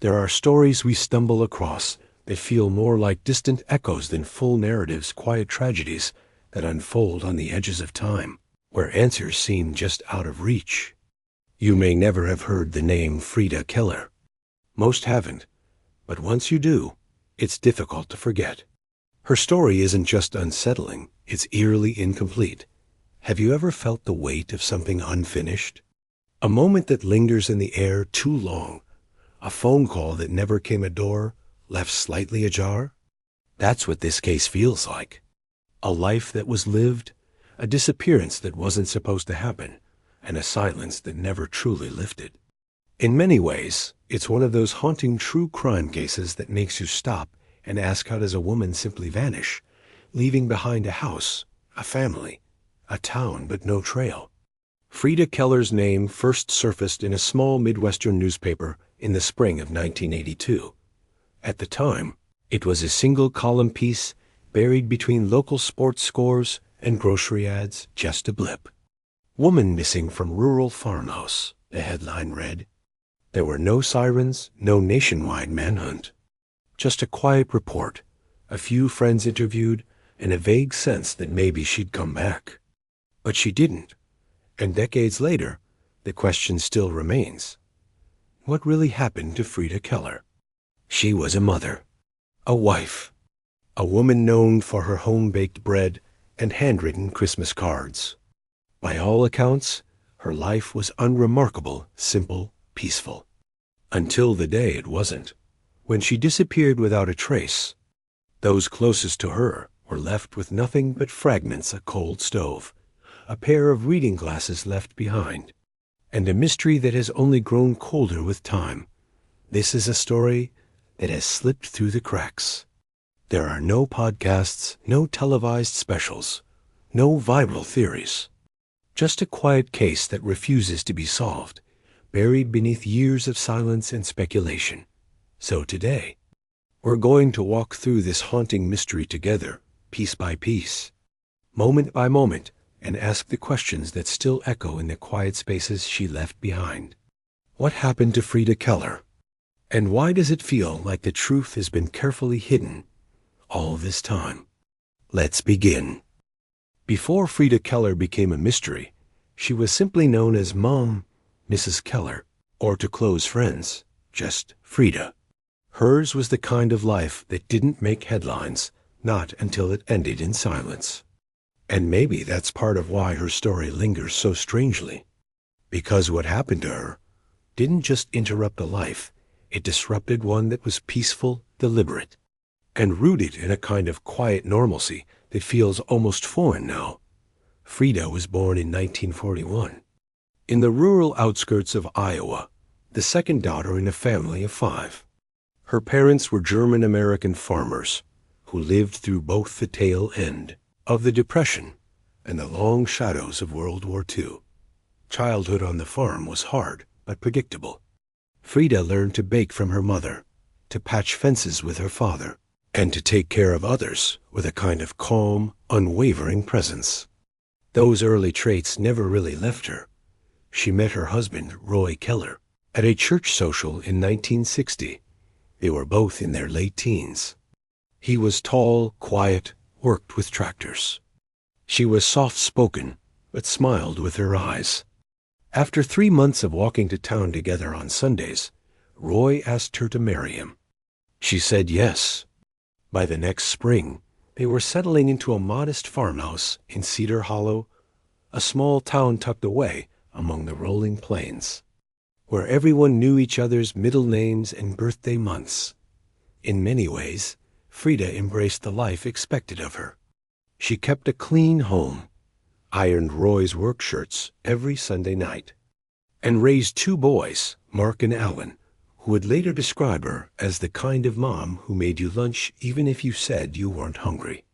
There are stories we stumble across that feel more like distant echoes than full narratives, quiet tragedies that unfold on the edges of time, where answers seem just out of reach. You may never have heard the name Frieda Keller. Most haven't, but once you do, it's difficult to forget. Her story isn't just unsettling, it's eerily incomplete. Have you ever felt the weight of something unfinished? A moment that lingers in the air too long, a phone call that never came, a door left slightly ajar? That's what this case feels like. A life that was lived, a disappearance that wasn't supposed to happen, and a silence that never truly lifted. In many ways, it's one of those haunting true crime cases that makes you stop and ask, how does a woman simply vanish, leaving behind a house, a family, a town, but no trail? Frieda Keller's name first surfaced in a small Midwestern newspaper in the spring of 1982. At the time, it was a single-column piece buried between local sports scores and grocery ads, just a blip. "Woman missing from rural farmhouse," the headline read. There were no sirens, no nationwide manhunt. Just a quiet report, a few friends interviewed, and a vague sense that maybe she'd come back. But she didn't. And decades later, the question still remains. What really happened to Frieda Keller? She was a mother, a wife, a woman known for her home-baked bread and handwritten Christmas cards. By all accounts, her life was unremarkable, simple, peaceful. Until the day it wasn't, when she disappeared without a trace. Those closest to her were left with nothing but fragments, a cold stove, a pair of reading glasses left behind, and a mystery that has only grown colder with time. This is a story that has slipped through the cracks. There are no podcasts, no televised specials, no viral theories. Just a quiet case that refuses to be solved, buried beneath years of silence and speculation. So today, we're going to walk through this haunting mystery together, piece by piece, moment by moment, and ask the questions that still echo in the quiet spaces she left behind. What happened to Frieda Keller? And why does it feel like the truth has been carefully hidden all this time? Let's begin. Before Frieda Keller became a mystery, she was simply known as Mom, Mrs. Keller, or to close friends, just Frieda. Hers was the kind of life that didn't make headlines, not until it ended in silence. And maybe that's part of why her story lingers so strangely. Because what happened to her didn't just interrupt a life, it disrupted one that was peaceful, deliberate, and rooted in a kind of quiet normalcy that feels almost foreign now. Frieda was born in 1941, in the rural outskirts of Iowa, the second daughter in a family of 5. Her parents were German-American farmers who lived through both the tail end of the Depression and the long shadows of World War II. Childhood on the farm was hard but predictable. Frieda learned to bake from her mother, to patch fences with her father, and to take care of others with a kind of calm, unwavering presence. Those early traits never really left her. She met her husband, Roy Keller, at a church social in 1960. They were both in their late teens. He was tall, quiet, worked with tractors. She was soft-spoken, but smiled with her eyes. After 3 months of walking to town together on Sundays, Roy asked her to marry him. She said yes. By the next spring, they were settling into a modest farmhouse in Cedar Hollow, a small town tucked away among the rolling plains, where everyone knew each other's middle names and birthday months. In many ways, Frieda embraced the life expected of her. She kept a clean home, ironed Roy's work shirts every Sunday night, and raised 2 boys, Mark and Alan, who would later describe her as the kind of mom who made you lunch even if you said you weren't hungry.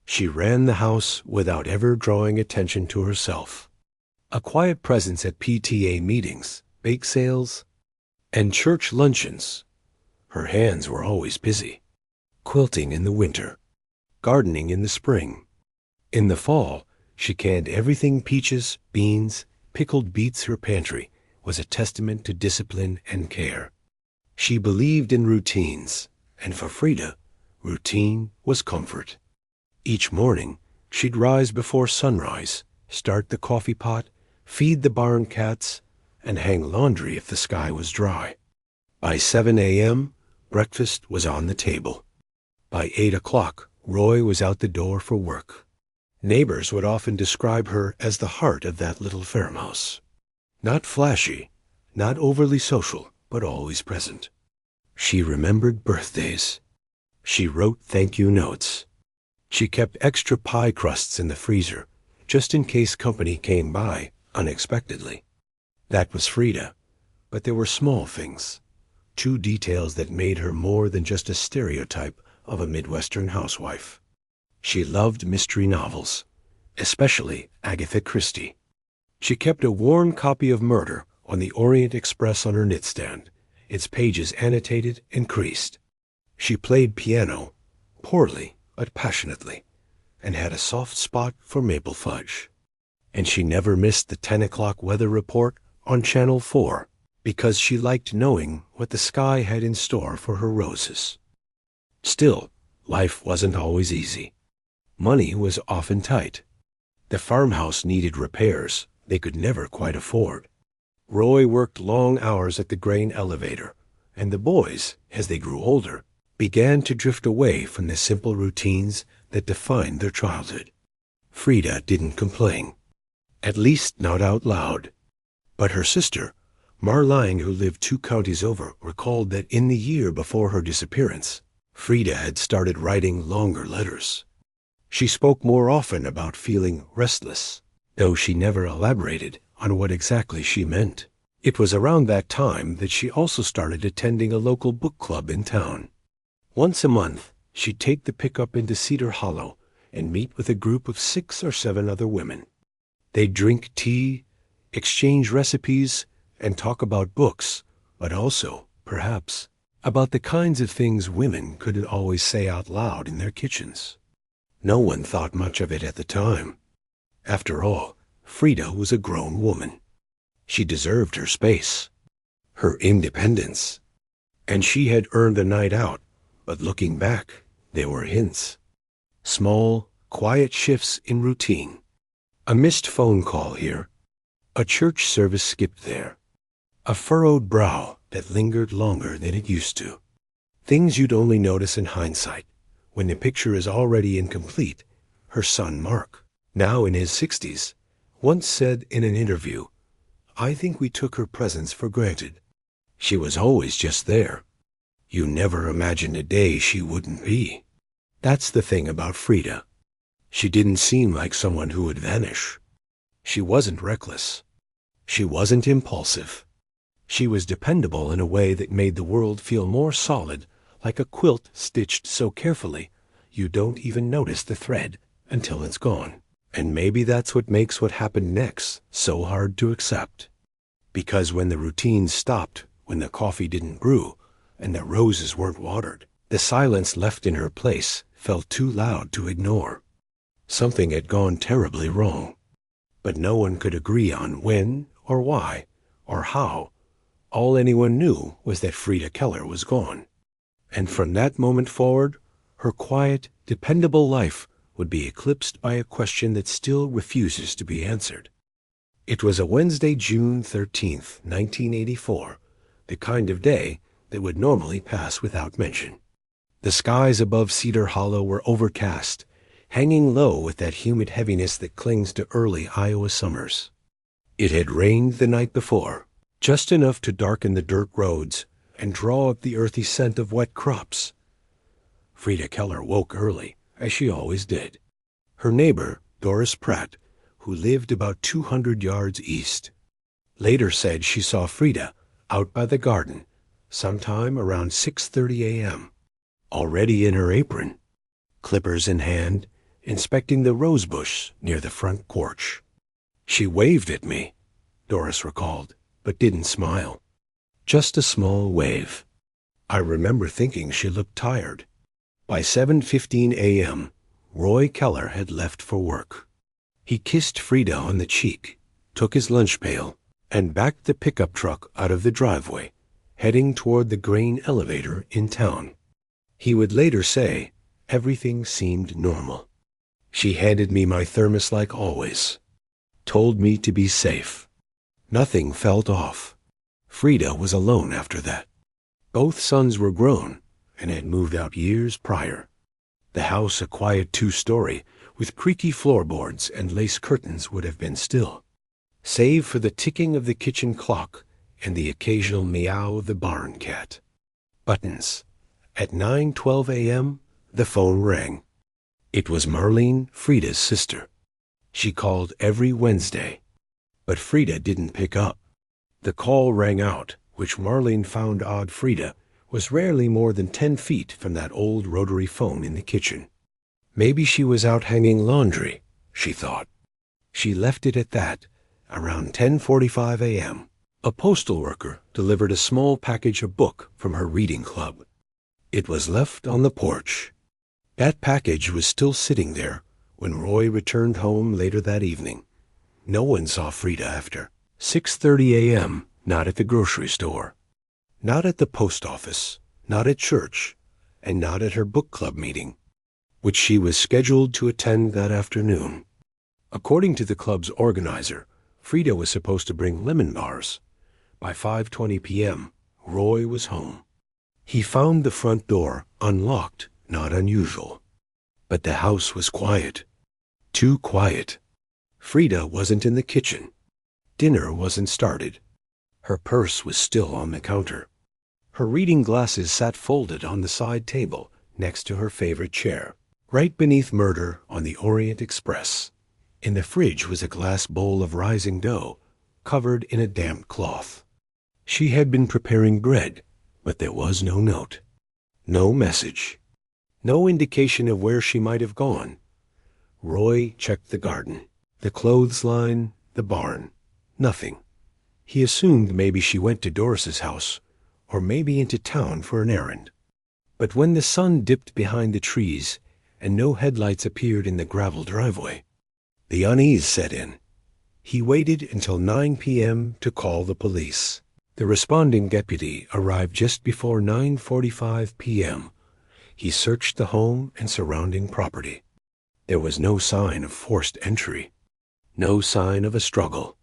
She ran the house without ever drawing attention to herself. A quiet presence at PTA meetings, bake sales, and church luncheons. Her hands were always busy, quilting in the winter, gardening in the spring. In the fall, she canned everything peaches, beans, pickled beets. Her pantry was a testament to discipline and care. She believed in routines, and for Frieda, routine was comfort. Each morning, she'd rise before sunrise, start the coffee pot, feed the barn cats, and hang laundry if the sky was dry. By 7 a.m., breakfast was on the table. By 8 o'clock, Roy was out the door for work. Neighbors would often describe her as the heart of that little farmhouse. Not flashy, not overly social, but always present. She remembered birthdays. She wrote thank-you notes. She kept extra pie crusts in the freezer, just in case company came by unexpectedly. That was Frieda, but there were small things, 2 details that made her more than just a stereotype of a Midwestern housewife. She loved mystery novels, especially Agatha Christie. She kept a worn copy of Murder on the Orient Express on her nightstand, its pages annotated and creased. She played piano, poorly but passionately, and had a soft spot for maple fudge. And she never missed the 10 o'clock weather report on Channel 4 because she liked knowing what the sky had in store for her roses. Still, life wasn't always easy. Money was often tight. The farmhouse needed repairs they could never quite afford. Roy worked long hours at the grain elevator, and the boys, as they grew older, began to drift away from the simple routines that defined their childhood. Frieda didn't complain, at least not out loud. But her sister, Marline, who lived 2 counties over, recalled that in the year before her disappearance, Frieda had started writing longer letters. She spoke more often about feeling restless, though she never elaborated on what exactly she meant. It was around that time that she also started attending a local book club in town. Once a month, she'd take the pickup into Cedar Hollow and meet with a group of 6 or 7 other women. They'd drink tea, exchange recipes, and talk about books, but also, perhaps, about the kinds of things women couldn't always say out loud in their kitchens. No one thought much of it at the time. After all, Frieda was a grown woman. She deserved her space, her independence, and she had earned the night out, but looking back, there were hints. Small, quiet shifts in routine. A missed phone call here, a church service skipped there, a furrowed brow that lingered longer than it used to. Things you'd only notice in hindsight, when the picture is already incomplete. Her son Mark, now in his 60s, once said in an interview, "I think we took her presence for granted. She was always just there. You never imagined a day she wouldn't be." That's the thing about Frieda. She didn't seem like someone who would vanish. She wasn't reckless. She wasn't impulsive. She was dependable in a way that made the world feel more solid, like a quilt stitched so carefully you don't even notice the thread until it's gone. And maybe that's what makes what happened next so hard to accept. Because when the routine stopped, when the coffee didn't brew, and the roses weren't watered, the silence left in her place felt too loud to ignore. Something had gone terribly wrong. But no one could agree on when, or why, or how. All anyone knew was that Frieda Keller was gone. And from that moment forward, her quiet, dependable life would be eclipsed by a question that still refuses to be answered. It was a Wednesday, June 13th, 1984, the kind of day that would normally pass without mention. The skies above Cedar Hollow were overcast, hanging low with that humid heaviness that clings to early Iowa summers. It had rained the night before, just enough to darken the dirt roads and draw up the earthy scent of wet crops. Frieda Keller woke early, as she always did. Her neighbor, Doris Pratt, who lived about 200 yards east, later said she saw Frieda out by the garden sometime around 6:30 a.m., already in her apron, clippers in hand, inspecting the rose bush near the front porch. "She waved at me," Doris recalled, but didn't smile. Just a small wave. I remember thinking she looked tired. By 7:15 a.m., Roy Keller had left for work. He kissed Frieda on the cheek, took his lunch pail, and backed the pickup truck out of the driveway, heading toward the grain elevator in town. He would later say, everything seemed normal. She handed me my thermos like always, told me to be safe. Nothing felt off. Frieda was alone after that. Both sons were grown and had moved out years prior. The house, a quiet 2-story, with creaky floorboards and lace curtains, would have been still, save for the ticking of the kitchen clock and the occasional meow of the barn cat. Buttons. At 9:12 a.m., the phone rang. It was Marlene, Frieda's sister. She called every Wednesday, but Frieda didn't pick up. The call rang out, which Marlene found odd. Frieda was rarely more than 10 feet from that old rotary phone in the kitchen. Maybe she was out hanging laundry, she thought. She left it at that. Around 10:45 a.m., a postal worker delivered a small package of book from her reading club. It was left on the porch. That package was still sitting there when Roy returned home later that evening. No one saw Frieda after 6:30 a.m., not at the grocery store, not at the post office, not at church, and not at her book club meeting, which she was scheduled to attend that afternoon. According to the club's organizer, Frieda was supposed to bring lemon bars. By 5:20 p.m., Roy was home. He found the front door unlocked, not unusual. But the house was quiet. Too quiet. Frieda wasn't in the kitchen. Dinner wasn't started. Her purse was still on the counter. Her reading glasses sat folded on the side table next to her favorite chair, right beneath Murder on the Orient Express. In the fridge was a glass bowl of rising dough, covered in a damp cloth. She had been preparing bread, but there was no note, no message, no indication of where she might have gone. Roy checked the garden, the clothesline, the barn. Nothing. He assumed maybe she went to Doris's house, or maybe into town for an errand. But when the sun dipped behind the trees and no headlights appeared in the gravel driveway, the unease set in. He waited until 9 p.m. to call the police. The responding deputy arrived just before 9:45 p.m. He searched the home and surrounding property. There was no sign of forced entry, no sign of a struggle.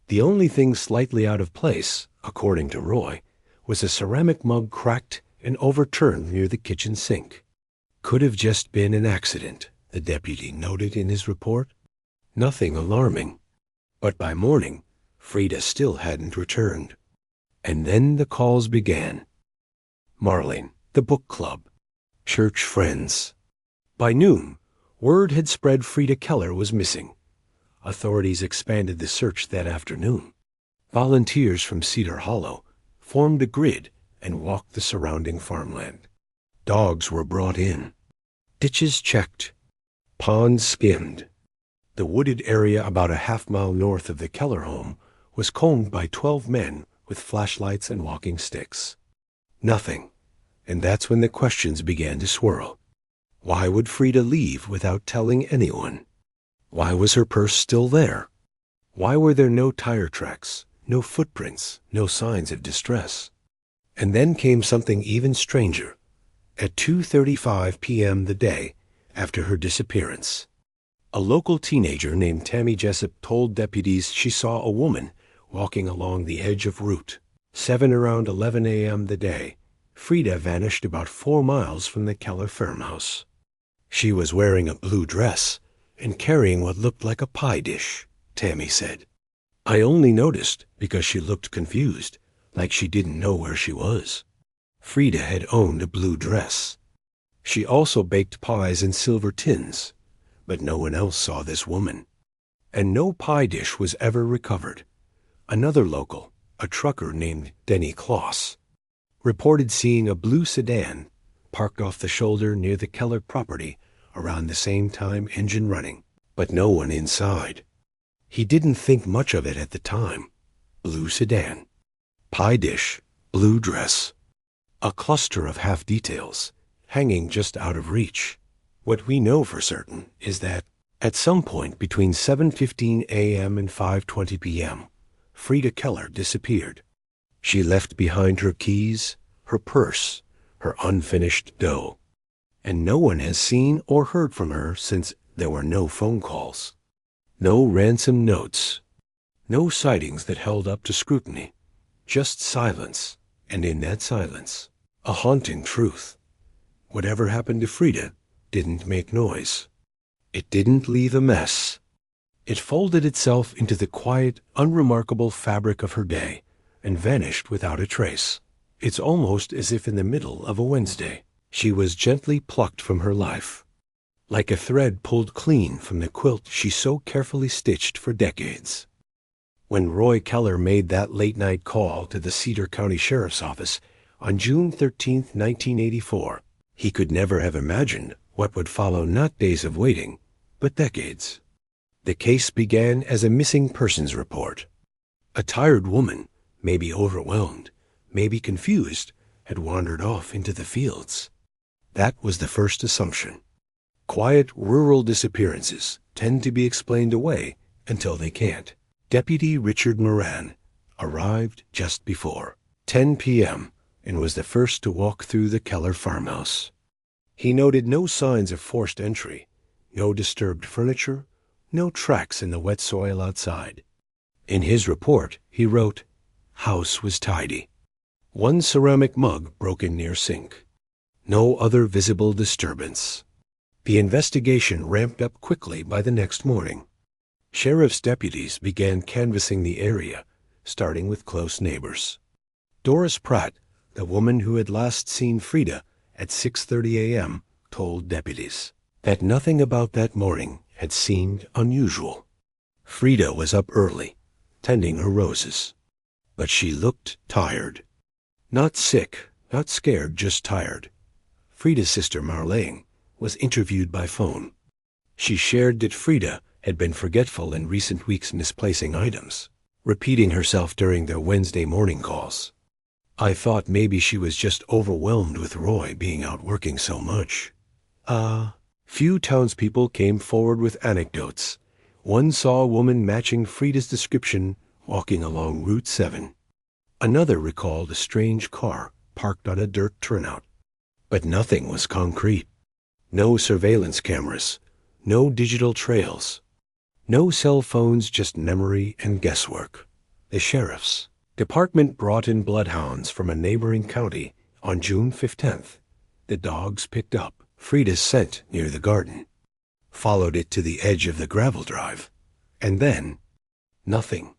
The only thing slightly out of place, according to Roy, was a ceramic mug cracked and overturned near the kitchen sink. Could have just been an accident, the deputy noted in his report. Nothing alarming. But by morning, Frieda still hadn't returned. And then the calls began. Marlene, the book club, church friends. By noon, word had spread Frieda Keller was missing. Authorities expanded the search that afternoon. Volunteers from Cedar Hollow formed a grid and walked the surrounding farmland. Dogs were brought in. Ditches checked. Ponds skimmed. The wooded area about a half-mile north of the Keller home was combed by 12 men with flashlights and walking sticks. Nothing. And that's when the questions began to swirl. Why would Frieda leave without telling anyone? Why was her purse still there? Why were there no tire tracks, no footprints, no signs of distress? And then came something even stranger. At 2:35 p.m. the day after her disappearance, a local teenager named Tammy Jessup told deputies she saw a woman walking along the edge of Route 7 around 11 a.m. the day. Frieda vanished about 4 miles from the Keller farmhouse. She was wearing a blue dress and carrying what looked like a pie dish, Tammy said. I only noticed because she looked confused, like she didn't know where she was. Frieda had owned a blue dress. She also baked pies in silver tins, but no one else saw this woman. And no pie dish was ever recovered. Another local, a trucker named Denny Kloss, reported seeing a blue sedan parked off the shoulder near the Keller property around the same time, engine running, but no one inside. He didn't think much of it at the time. Blue sedan, pie dish, blue dress, a cluster of half details hanging just out of reach. What we know for certain is that at some point between 7:15 a.m. and 5:20 p.m., Frieda Keller disappeared. She left behind her keys, her purse, her unfinished dough. And no one has seen or heard from her since. There were no phone calls, no ransom notes, no sightings that held up to scrutiny, just silence, and in that silence, a haunting truth. Whatever happened to Frieda didn't make noise. It didn't leave a mess. It folded itself into the quiet, unremarkable fabric of her day and vanished without a trace. It's almost as if in the middle of a Wednesday, she was gently plucked from her life, like a thread pulled clean from the quilt she so carefully stitched for decades. When Roy Keller made that late-night call to the Cedar County Sheriff's Office on June 13, 1984, he could never have imagined what would follow, not days of waiting, but decades. The case began as a missing persons report. A tired woman, maybe overwhelmed, maybe confused, had wandered off into the fields. That was the first assumption. Quiet rural disappearances tend to be explained away until they can't. Deputy Richard Moran arrived just before 10 p.m. and was the first to walk through the Keller farmhouse. He noted no signs of forced entry, no disturbed furniture, no tracks in the wet soil outside. In his report, he wrote, "House was tidy. One ceramic mug broken near sink. No other visible disturbance." The investigation ramped up quickly by the next morning. Sheriff's deputies began canvassing the area, starting with close neighbors. Doris Pratt, the woman who had last seen Frieda at 6:30 a.m., told deputies that nothing about that morning had seemed unusual. Frieda was up early, tending her roses, but she looked tired. Not sick, not scared, just tired. Frieda's sister Marlene was interviewed by phone. She shared that Frieda had been forgetful in recent weeks, misplacing items, repeating herself during their Wednesday morning calls. "I thought maybe she was just overwhelmed with Roy being out working so much." Few townspeople came forward with anecdotes. One saw a woman matching Frieda's description walking along Route 7. Another recalled a strange car parked on a dirt turnout. But nothing was concrete. No surveillance cameras, no digital trails, no cell phones, just memory and guesswork. The sheriff's department brought in bloodhounds from a neighboring county on June 15th. The dogs picked up Frieda's scent near the garden, followed it to the edge of the gravel drive, and then nothing.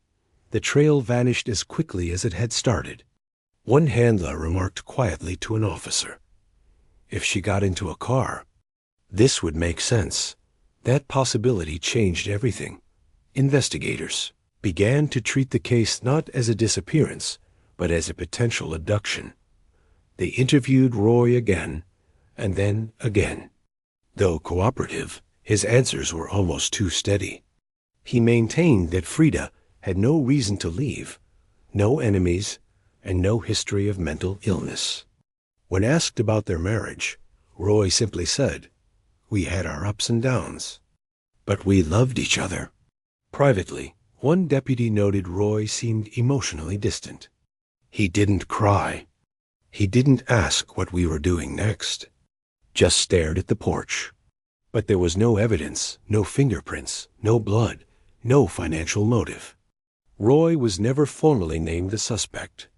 The trail vanished as quickly as it had started. One handler remarked quietly to an officer, "If she got into a car, this would make sense." That possibility changed everything. Investigators began to treat the case not as a disappearance, but as a potential abduction. They interviewed Roy again, and then again. Though cooperative, his answers were almost too steady. He maintained that Frieda had no reason to leave, no enemies, and no history of mental illness. When asked about their marriage, Roy simply said, "We had our ups and downs, but we loved each other." Privately, one deputy noted Roy seemed emotionally distant. He didn't cry. He didn't ask what we were doing next. Just stared at the porch. But there was no evidence, no fingerprints, no blood, no financial motive. Roy was never formally named the suspect.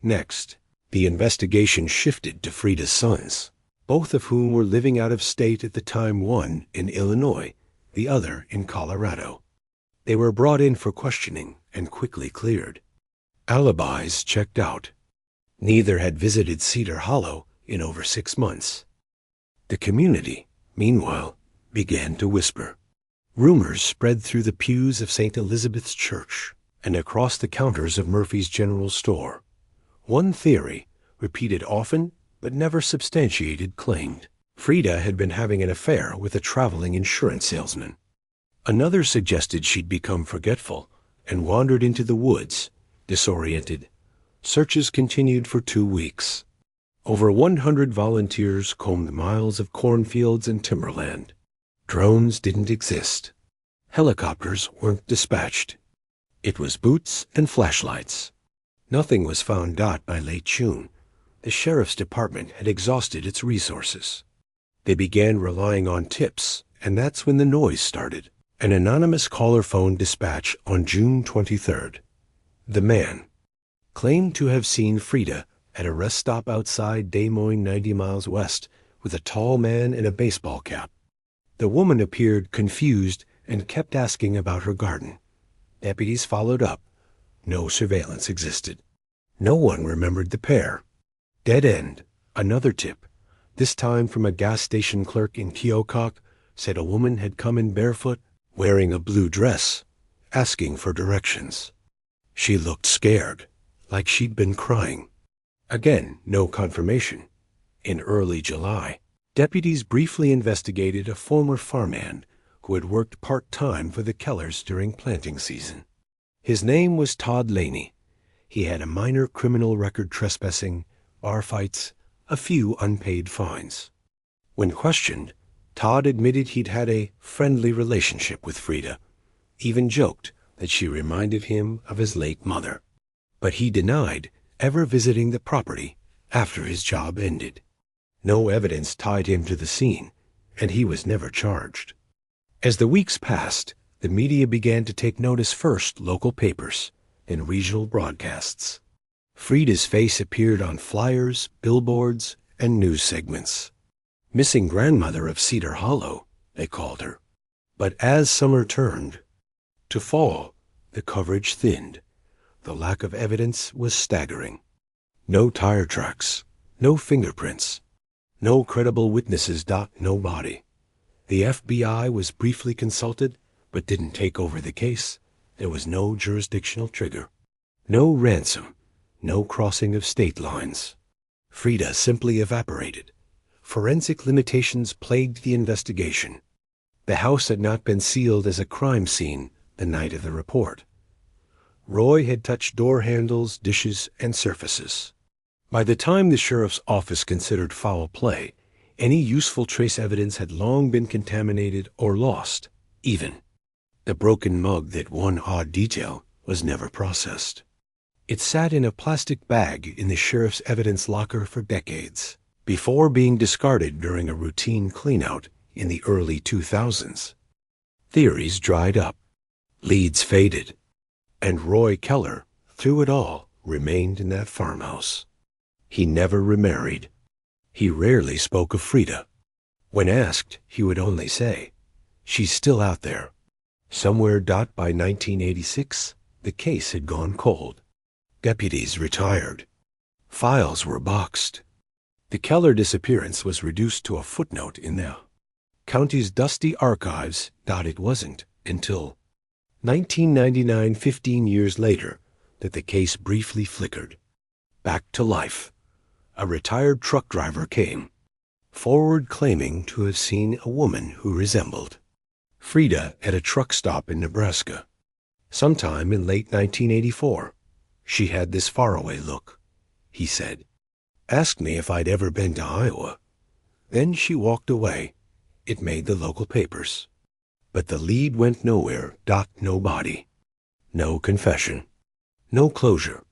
Next, the investigation shifted to Frieda's sons, both of whom were living out of state at the time, one in Illinois, the other in Colorado. They were brought in for questioning and quickly cleared. Alibis checked out. Neither had visited Cedar Hollow in over 6 months. The community, meanwhile, began to whisper. Rumors spread through the pews of St. Elizabeth's Church and across the counters of Murphy's General Store. One theory, repeated often but never substantiated, claimed Frieda had been having an affair with a traveling insurance salesman. Another suggested she'd become forgetful and wandered into the woods, disoriented. Searches continued for 2 weeks. Over 100 volunteers combed miles of cornfields and timberland. Drones didn't exist. Helicopters weren't dispatched. It was boots and flashlights. Nothing was found. By late June, the sheriff's department had exhausted its resources. They began relying on tips, and that's when the noise started. An anonymous caller phone dispatch on June 23rd. The man claimed to have seen Frieda at a rest stop outside Des Moines 90 miles west with a tall man in a baseball cap. The woman appeared confused and kept asking about her garden. Deputies followed up. No surveillance existed. No one remembered the pair. Dead end. Another tip, this time from a gas station clerk in Keokuk, said a woman had come in barefoot, wearing a blue dress, asking for directions. She looked scared, like she'd been crying. Again, no confirmation. In early July, deputies briefly investigated a former farmhand who had worked part-time for the Kellers during planting season. His name was Todd Laney. He had a minor criminal record: trespassing, bar fights, a few unpaid fines. When questioned, Todd admitted he'd had a friendly relationship with Frieda, even joked that she reminded him of his late mother. But he denied ever visiting the property after his job ended. No evidence tied him to the scene, and he was never charged. As the weeks passed, the media began to take notice. First, local papers and regional broadcasts. Frieda's face appeared on flyers, billboards, and news segments. Missing grandmother of Cedar Hollow, they called her. But as summer turned to fall, the coverage thinned. The lack of evidence was staggering. No tire tracks, no fingerprints, no credible witnesses. No body. The FBI was briefly consulted, but didn't take over the case. There was no jurisdictional trigger, no ransom, no crossing of state lines. Frieda simply evaporated. Forensic limitations plagued the investigation. The house had not been sealed as a crime scene the night of the report. Roy had touched door handles, dishes, and surfaces. By the time the sheriff's office considered foul play, any useful trace evidence had long been contaminated or lost. Even the broken mug, that one odd detail, was never processed. It sat in a plastic bag in the sheriff's evidence locker for decades, before being discarded during a routine cleanout in the early 2000s. Theories dried up, leads faded, and Roy Keller, through it all, remained in that farmhouse. He never remarried. He rarely spoke of Frieda. When asked, he would only say, "She's still out there." Somewhere. By 1986, the case had gone cold. Deputies retired. Files were boxed. The Keller disappearance was reduced to a footnote in the county's dusty archives. It wasn't until 1999, 15 years later, that the case briefly flickered. Back to life. A retired truck driver came forward claiming to have seen a woman who resembled Frieda at a truck stop in Nebraska. Sometime in late 1984, she had this faraway look, he said. Asked me if I'd ever been to Iowa. Then she walked away. It made the local papers. But the lead went nowhere. No body. No confession. No closure.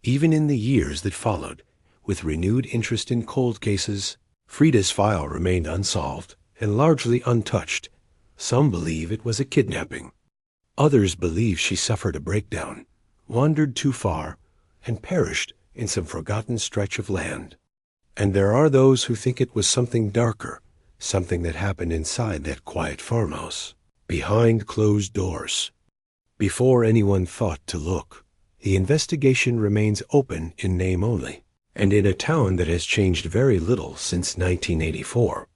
Even in the years that followed, with renewed interest in cold cases, Frieda's file remained unsolved and largely untouched. Some believe it was a kidnapping. Others believe she suffered a breakdown, wandered too far, and perished in some forgotten stretch of land. And there are those who think it was something darker, something that happened inside that quiet farmhouse, behind closed doors. Before anyone thought to look, the investigation remains open in name only, and in a town that has changed very little since 1984.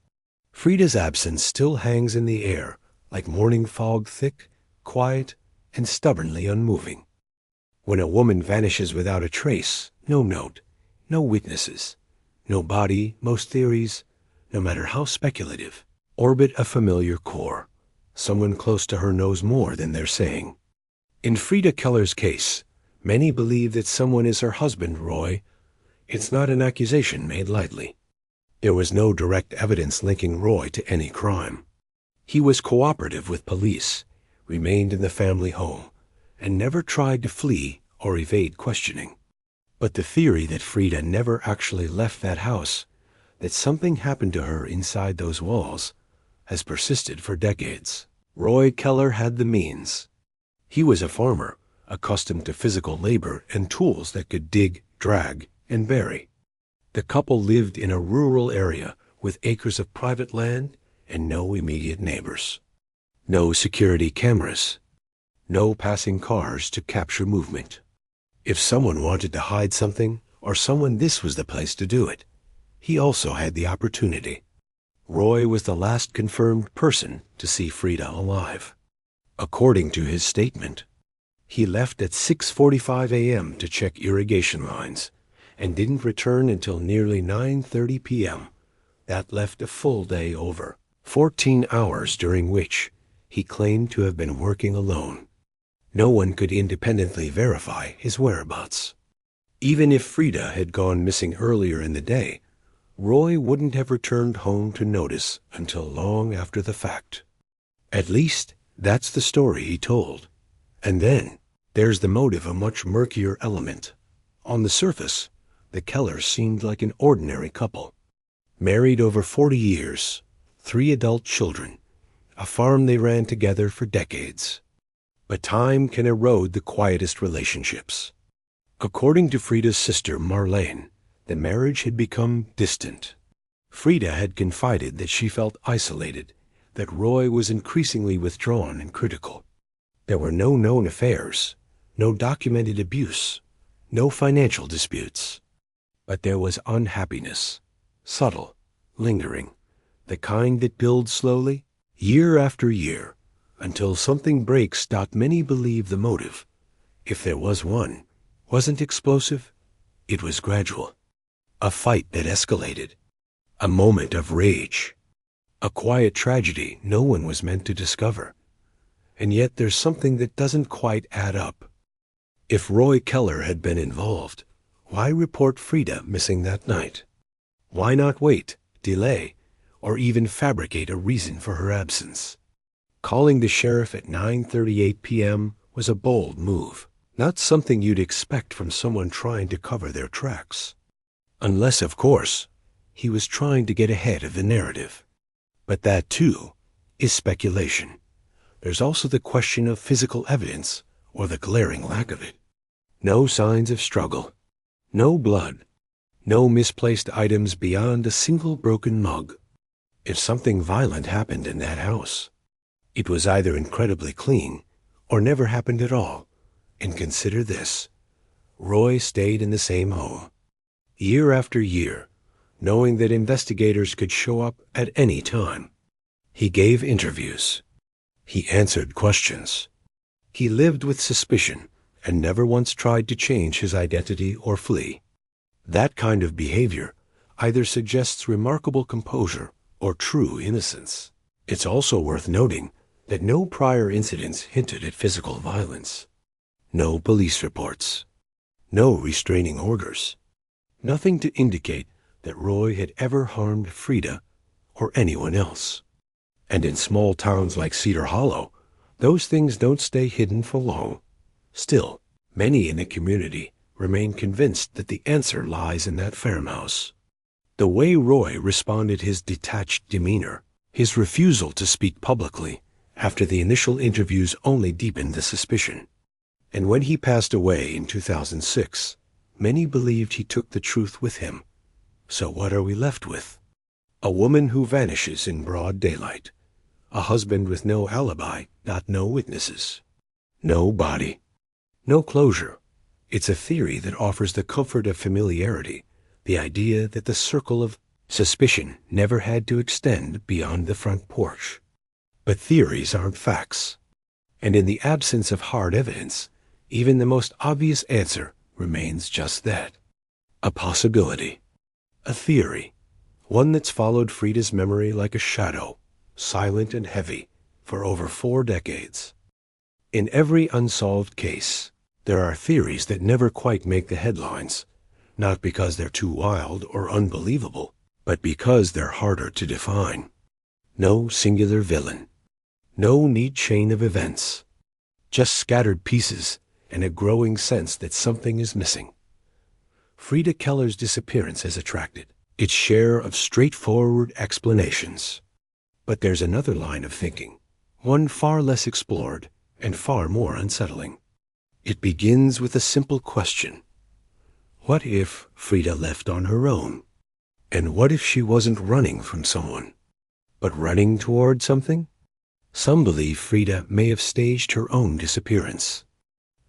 Frieda's absence still hangs in the air like morning fog, thick, quiet, and stubbornly unmoving. When a woman vanishes without a trace, no note, no witnesses, no body, most theories, no matter how speculative, orbit a familiar core. Someone close to her knows more than they're saying. In Frieda Keller's case, many believe that someone is her husband, Roy. It's not an accusation made lightly. There was no direct evidence linking Roy to any crime. He was cooperative with police, remained in the family home, and never tried to flee or evade questioning. But the theory that Frieda never actually left that house, that something happened to her inside those walls, has persisted for decades. Roy Keller had the means. He was a farmer, accustomed to physical labor and tools that could dig, drag, and bury. The couple lived in a rural area with acres of private land and no immediate neighbors. No security cameras. No passing cars to capture movement. If someone wanted to hide something, or someone, this was the place to do it. He also had the opportunity. Roy was the last confirmed person to see Frieda alive. According to his statement, he left at 6:45 a.m. to check irrigation lines and didn't return until nearly 9:30 p.m. That left a full day over, 14 hours during which he claimed to have been working alone. No one could independently verify his whereabouts. Even if Frieda had gone missing earlier in the day, Roy wouldn't have returned home to notice until long after the fact. At least, that's the story he told. And then, there's the motive, a much murkier element. On the surface, the Kellers seemed like an ordinary couple. Married over 40 years, 3 adult children, a farm they ran together for decades. But time can erode the quietest relationships. According to Frieda's sister, Marlene, the marriage had become distant. Frieda had confided that she felt isolated, that Roy was increasingly withdrawn and critical. There were no known affairs, no documented abuse, no financial disputes. But there was unhappiness, subtle, lingering, the kind that builds slowly, year after year, until something breaks. Many believe the motive, if there was one, wasn't explosive, it was gradual. A fight that escalated, a moment of rage, a quiet tragedy no one was meant to discover. And yet there's something that doesn't quite add up. If Roy Keller had been involved, why report Frieda missing that night? Why not wait, delay, or even fabricate a reason for her absence? Calling the sheriff at 9:38 p.m. was a bold move, not something you'd expect from someone trying to cover their tracks. Unless, of course, he was trying to get ahead of the narrative. But that, too, is speculation. There's also the question of physical evidence, or the glaring lack of it. No signs of struggle. No blood. No misplaced items beyond a single broken mug. If something violent happened in that house, it was either incredibly clean or never happened at all. And consider this. Roy stayed in the same home, year after year, knowing that investigators could show up at any time. He gave interviews. He answered questions. He lived with suspicion and never once tried to change his identity or flee. That kind of behavior either suggests remarkable composure or true innocence. It's also worth noting that no prior incidents hinted at physical violence. No police reports. No restraining orders. Nothing to indicate that Roy had ever harmed Frieda or anyone else. And in small towns like Cedar Hollow, those things don't stay hidden for long. Still, many in the community remain convinced that the answer lies in that farmhouse. The way Roy responded, his detached demeanor, his refusal to speak publicly after the initial interviews, only deepened the suspicion. And when he passed away in 2006, many believed he took the truth with him. So what are we left with? A woman who vanishes in broad daylight. A husband with no alibi, no witnesses. No body. No closure. It's a theory that offers the comfort of familiarity, the idea that the circle of suspicion never had to extend beyond the front porch. But theories aren't facts. And in the absence of hard evidence, even the most obvious answer remains just that. A possibility. A theory. One that's followed Frieda's memory like a shadow, silent and heavy, for over 4 decades. In every unsolved case, there are theories that never quite make the headlines, not because they're too wild or unbelievable, but because they're harder to define. No singular villain. No neat chain of events. Just scattered pieces and a growing sense that something is missing. Frieda Keller's disappearance has attracted its share of straightforward explanations. But there's another line of thinking, one far less explored and far more unsettling. It begins with a simple question. What if Frieda left on her own? And what if she wasn't running from someone, but running toward something? Some believe Frieda may have staged her own disappearance.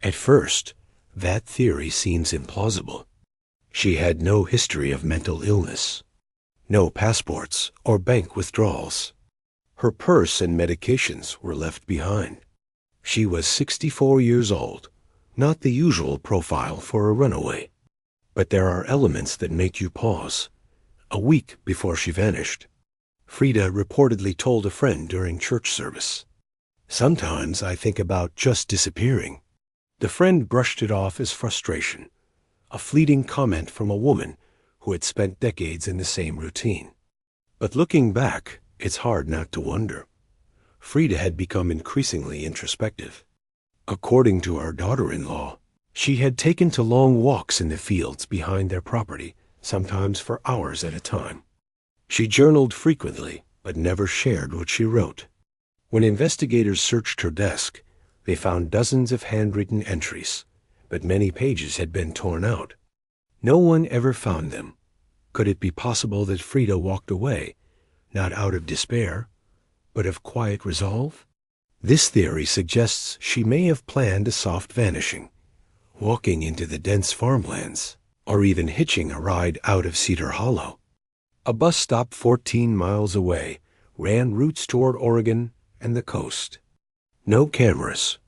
At first, that theory seems implausible. She had no history of mental illness, no passports or bank withdrawals. Her purse and medications were left behind. She was 64 years old, not the usual profile for a runaway. But there are elements that make you pause. A week before she vanished, Frieda reportedly told a friend during church service, "Sometimes I think about just disappearing." The friend brushed it off as frustration, a fleeting comment from a woman who had spent decades in the same routine. But looking back, it's hard not to wonder. Frieda had become increasingly introspective. According to our daughter-in-law, she had taken to long walks in the fields behind their property, sometimes for hours at a time. She journaled frequently, but never shared what she wrote. When investigators searched her desk, they found dozens of handwritten entries, but many pages had been torn out. No one ever found them. Could it be possible that Frieda walked away, not out of despair, but of quiet resolve? This theory suggests she may have planned a soft vanishing, walking into the dense farmlands, or even hitching a ride out of Cedar Hollow. A bus stop 14 miles away ran routes toward Oregon and the coast. No cameras,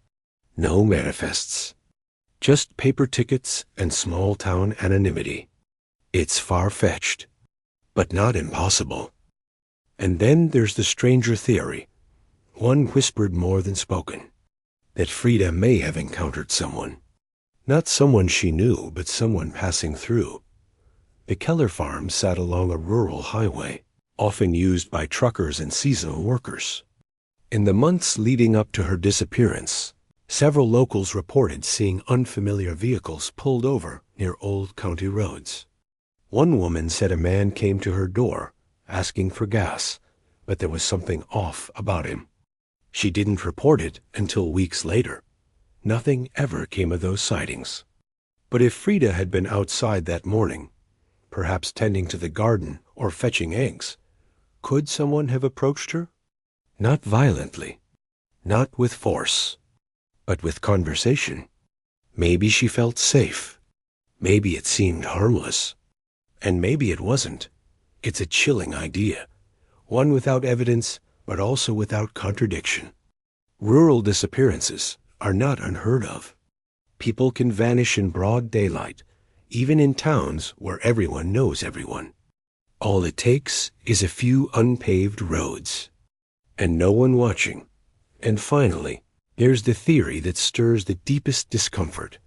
no manifests, just paper tickets and small-town anonymity. It's far-fetched, but not impossible. And then there's the stranger theory, one whispered more than spoken, that Frieda may have encountered someone. Not someone she knew, but someone passing through. The Keller farm sat along a rural highway, often used by truckers and seasonal workers. In the months leading up to her disappearance, several locals reported seeing unfamiliar vehicles pulled over near old county roads. One woman said a man came to her door, asking for gas, but there was something off about him. She didn't report it until weeks later. Nothing ever came of those sightings. But if Frieda had been outside that morning, perhaps tending to the garden or fetching eggs, could someone have approached her? Not violently, not with force, but with conversation. Maybe she felt safe. Maybe it seemed harmless. And maybe it wasn't. It's a chilling idea, one without evidence, but also without contradiction. Rural disappearances are not unheard of. People can vanish in broad daylight, even in towns where everyone knows everyone. All it takes is a few unpaved roads, and no one watching. And finally, there's the theory that stirs the deepest discomfort,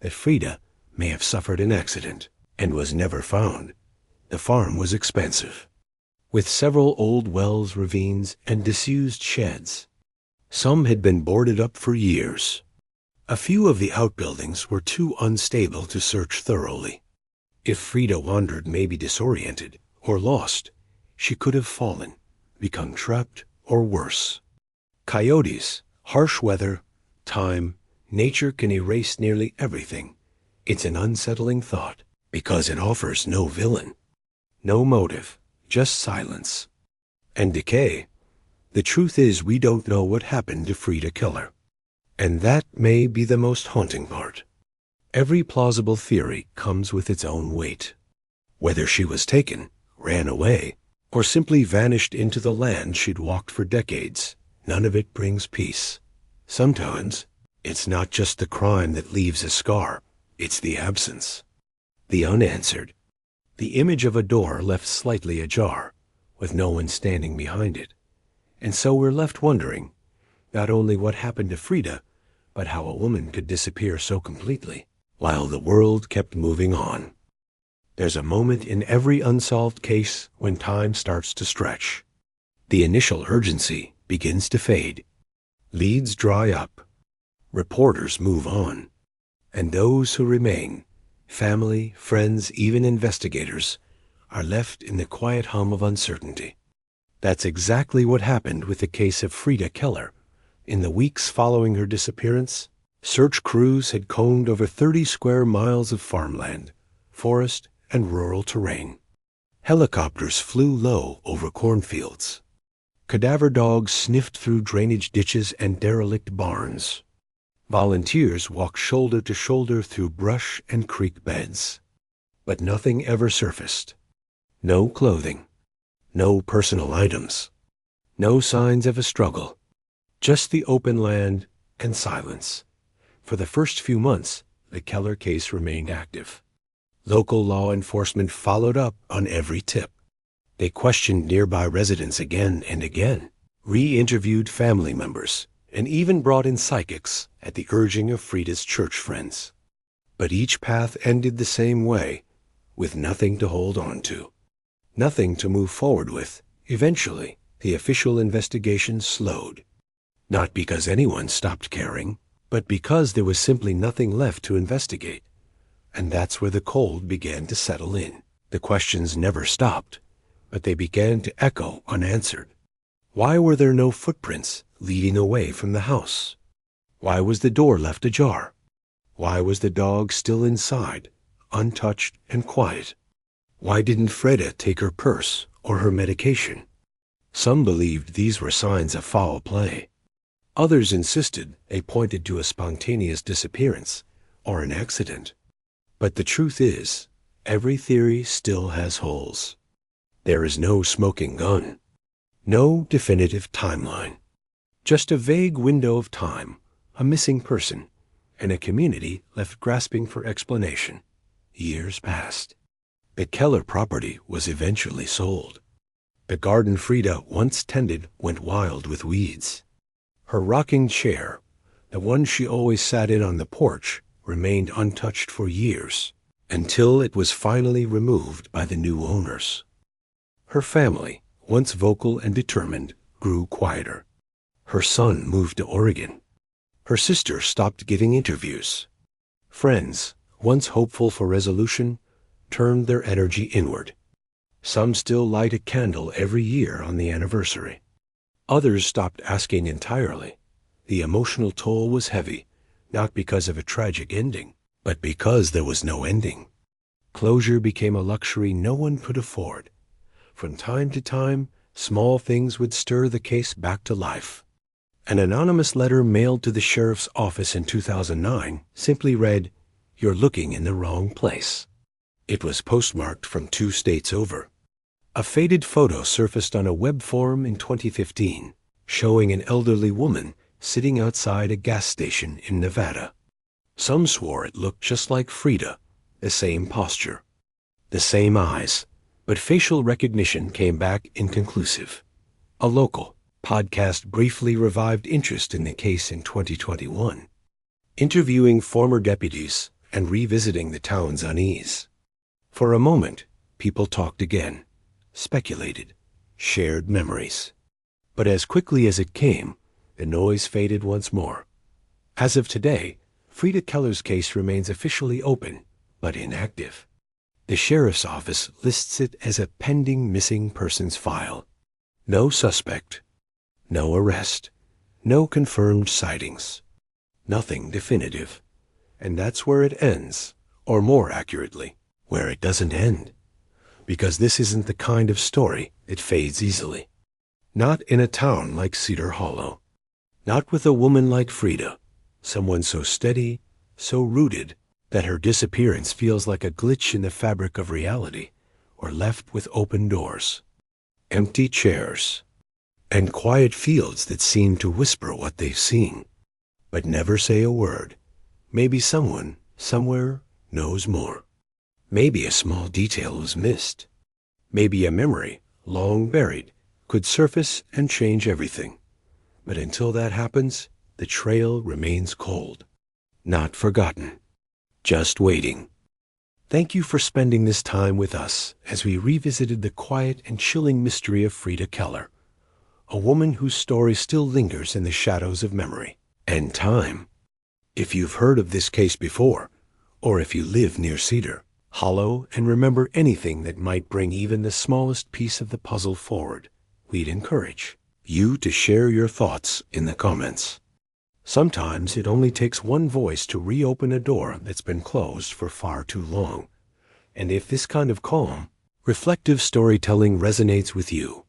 that Frieda may have suffered an accident and was never found. The farm was expensive, with several old wells, ravines, and disused sheds. Some had been boarded up for years. A few of the outbuildings were too unstable to search thoroughly. If Frieda wandered, maybe disoriented or lost, she could have fallen, become trapped, or worse. Coyotes, harsh weather, time, nature can erase nearly everything. It's an unsettling thought, because it offers no villain, no motive, just silence and decay. The truth is, we don't know what happened to Frieda Keller. And that may be the most haunting part. Every plausible theory comes with its own weight. Whether she was taken, ran away, or simply vanished into the land she'd walked for decades, none of it brings peace. Sometimes, it's not just the crime that leaves a scar, it's the absence, the unanswered, the image of a door left slightly ajar, with no one standing behind it. And so we're left wondering, not only what happened to Frieda, but how a woman could disappear so completely, while the world kept moving on. There's a moment in every unsolved case when time starts to stretch. The initial urgency begins to fade. Leads dry up. Reporters move on. And those who remain Family, friends, even investigators are left in the quiet hum of uncertainty. That's exactly what happened with the case of Frieda Keller. In the weeks following her disappearance, search crews had combed over 30 square miles of farmland, forest, and rural terrain. Helicopters flew low over cornfields. Cadaver dogs sniffed through drainage ditches and derelict barns. Volunteers walked shoulder to shoulder through brush and creek beds. But nothing ever surfaced. No clothing. No personal items. No signs of a struggle. Just the open land and silence. For the first few months, the Keller case remained active. Local law enforcement followed up on every tip. They questioned nearby residents again and again, re-interviewed family members, and even brought in psychics at the urging of Frieda's church friends. But each path ended the same way, with nothing to hold on to. Nothing to move forward with. Eventually, the official investigation slowed. Not because anyone stopped caring, but because there was simply nothing left to investigate. And that's where the cold began to settle in. The questions never stopped, but they began to echo unanswered. Why were there no footprints leading away from the house? Why was the door left ajar? Why was the dog still inside, untouched and quiet? Why didn't Frieda take her purse or her medication? Some believed these were signs of foul play. Others insisted they pointed to a spontaneous disappearance or an accident. But the truth is, every theory still has holes. There is no smoking gun, no definitive timeline, just a vague window of time, a missing person, and a community left grasping for explanation. Years passed. The Keller property was eventually sold. The garden Frieda once tended went wild with weeds. Her rocking chair, the one she always sat in on the porch, remained untouched for years, until it was finally removed by the new owners. Her family, once vocal and determined, grew quieter. Her son moved to Oregon. Her sister stopped giving interviews. Friends, once hopeful for resolution, turned their energy inward. Some still light a candle every year on the anniversary. Others stopped asking entirely. The emotional toll was heavy, not because of a tragic ending, but because there was no ending. Closure became a luxury no one could afford. From time to time, small things would stir the case back to life. An anonymous letter mailed to the sheriff's office in 2009 simply read, "You're looking in the wrong place." It was postmarked from 2 states over. A faded photo surfaced on a web forum in 2015, showing an elderly woman sitting outside a gas station in Nevada. Some swore it looked just like Frieda, the same posture, the same eyes, but facial recognition came back inconclusive. A local podcast briefly revived interest in the case in 2021, interviewing former deputies and revisiting the town's unease. For a moment, people talked again, speculated, shared memories. But as quickly as it came, the noise faded once more. As of today, Frieda Keller's case remains officially open, but inactive. The sheriff's office lists it as a pending missing persons file. No suspect, no arrest, no confirmed sightings, nothing definitive. And that's where it ends, or more accurately, where it doesn't end. Because this isn't the kind of story that fades easily. Not in a town like Cedar Hollow. Not with a woman like Frieda, someone so steady, so rooted, that her disappearance feels like a glitch in the fabric of reality, or left with open doors, empty chairs, and quiet fields that seem to whisper what they've seen, but never say a word. Maybe someone, somewhere, knows more. Maybe a small detail was missed. Maybe a memory, long buried, could surface and change everything. But until that happens, the trail remains cold, not forgotten. Just waiting. Thank you for spending this time with us as we revisited the quiet and chilling mystery of Frieda Keller, a woman whose story still lingers in the shadows of memory and time. If you've heard of this case before, or if you live near Cedar, Hollow and remember anything that might bring even the smallest piece of the puzzle forward, we'd encourage you to share your thoughts in the comments. Sometimes it only takes one voice to reopen a door that's been closed for far too long. And if this kind of calm, reflective storytelling resonates with you,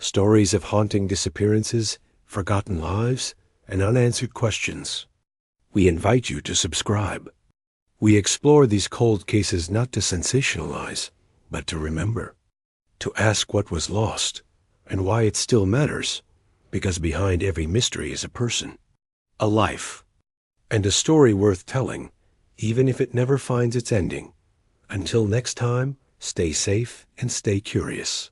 stories of haunting disappearances, forgotten lives, and unanswered questions, we invite you to subscribe. We explore these cold cases not to sensationalize, but to remember, to ask what was lost and why it still matters, because behind every mystery is a person, a life, and a story worth telling, even if it never finds its ending. Until next time, stay safe and stay curious.